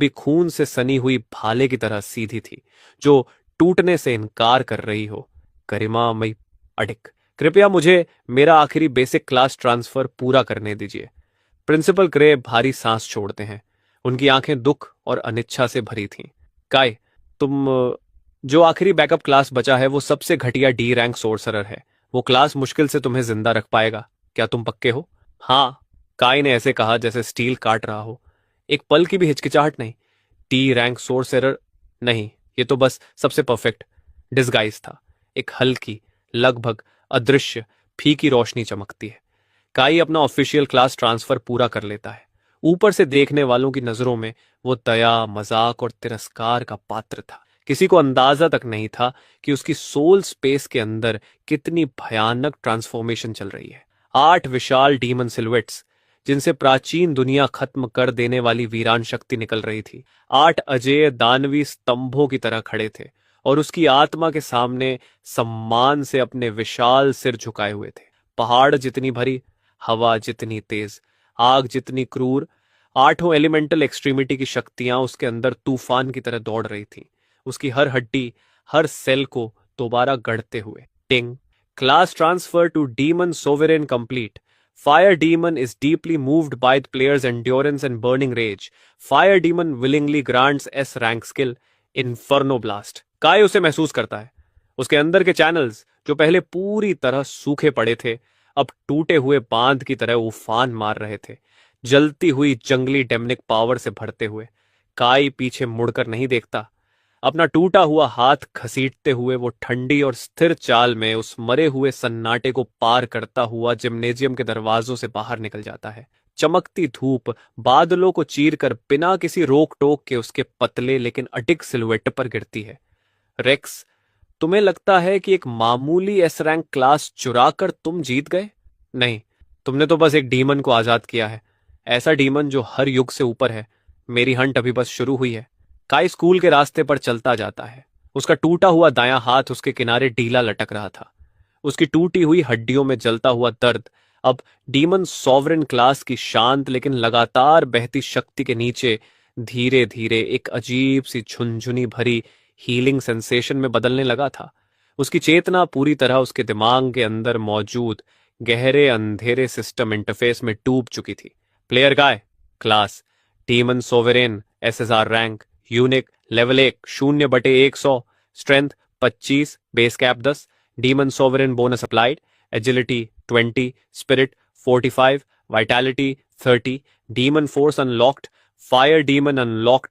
भी खून से सनी हुई भाले की तरह सीधी थी, जो टूटने से इनकार कर रही हो। गरिमा मई अडिक, कृपया मुझे मेरा आखिरी बेसिक क्लास ट्रांसफर पूरा करने दीजिए। प्रिंसिपल ग्रे भारी सांस छोड़ते हैं। उनकी आंखें दुख और अनिच्छा से भरी थीं। काय, तुम जो आखिरी बैकअप क्लास बचा है वो सबसे घटिया डी रैंक सोर्सरर है। वो क्लास मुश्किल से तुम्हें जिंदा रख पाएगा। क्या तुम पक्के हो? हाँ, काय ने ऐसे कहा जैसे स्टील काट रहा हो। एक पल की भी हिचकिचाहट नहीं। टी रैंक सोर्सरर नहीं, ये तो बस सबसे परफेक्ट डिस्गाइज था। एक हल्की, लगभग अदृश्य, फीकी रोशनी चमकती है। काई अपना ऑफिशियल क्लास ट्रांसफर पूरा कर लेता है। ऊपर से देखने वालों की नजरों में वो दया, मजाक और तिरस्कार का पात्र था। किसी को अंदाजा तक नहीं था कि उसकी सोल स्पेस के अंदर कितनी भयानक ट्रांसफॉर्मेशन चल रही है। 8 विशाल डीमन सिलुएट्स, जिनसे प्राचीन दुनिया खत्म कर देने वाली वीरान शक्ति निकल रही थी, 8 अजेय दानवी स्तंभों की तरह खड़े थे और उसकी आत्मा के सामने सम्मान से अपने विशाल सिर झुकाए हुए थे। पहाड़ जितनी भरी, हवा जितनी तेज, आग जितनी क्रूर, 8 एलिमेंटल एक्सट्रीमिटी की शक्तियां उसके अंदर तूफान की तरह दौड़ रही थीं, उसकी हर हड्डी, हर सेल को दोबारा गढ़ते हुए। Ting, class transfer to demon sovereign complete. Fire Demon is deeply moved by the player's endurance and burning rage. Fire Demon willingly grants S rank skill Inferno Blast. काय उसे महसूस करता है। उसके अंदर के चैनल्स, जो पहले पूरी तरह सूखे पड़े थे, अब टूटे हुए बांध की तरह उफान मार रहे थे, जलती हुई जंगली डेमनिक पावर से भरते हुए। काय पीछे मुड़कर नहीं देखता। अपना टूटा हुआ हाथ घसीटते हुए वो ठंडी और स्थिर चाल में उस मरे हुए सन्नाटे को पार करता हुआ जिम्नेजियम के दरवाजों से बाहर निकल जाता है। चमकती धूप बादलों को चीरकर बिना किसी रोक टोक के उसके पतले लेकिन अडिग सिलुएट पर गिरती है। रेक्स, तुम्हें लगता है कि एक मामूली एस रैंक क्लास चुरा कर तुम जीत गए? नहीं, तुमने तो बस एक डीमन को आजाद किया है। ऐसा डीमन जो हर युग से ऊपर है। मेरी हंट अभी बस शुरू हुई है। काई स्कूल के रास्ते पर चलता जाता है। उसका टूटा हुआ दायां हाथ उसके किनारे ढीला लटक रहा था। उसकी टूटी हुई हड्डियों में जलता हुआ दर्द अब डीमन सॉवरेन क्लास की शांत लेकिन लगातार बहती शक्ति के नीचे धीरे धीरे एक अजीब सी झुनझुनी भरी हीलिंग सेंसेशन में बदलने लगा था। उसकी चेतना पूरी तरह उसके दिमाग के अंदर मौजूद गहरे अंधेरे सिस्टम इंटरफेस में डूब चुकी थी। Player Guy, class demon sovereign, SSR rank, unique, level 1, 0/100, strength 25, base cap 10, demon sovereign bonus applied, agility 20, spirit 45, vitality 30, demon force unlocked, fire demon unlocked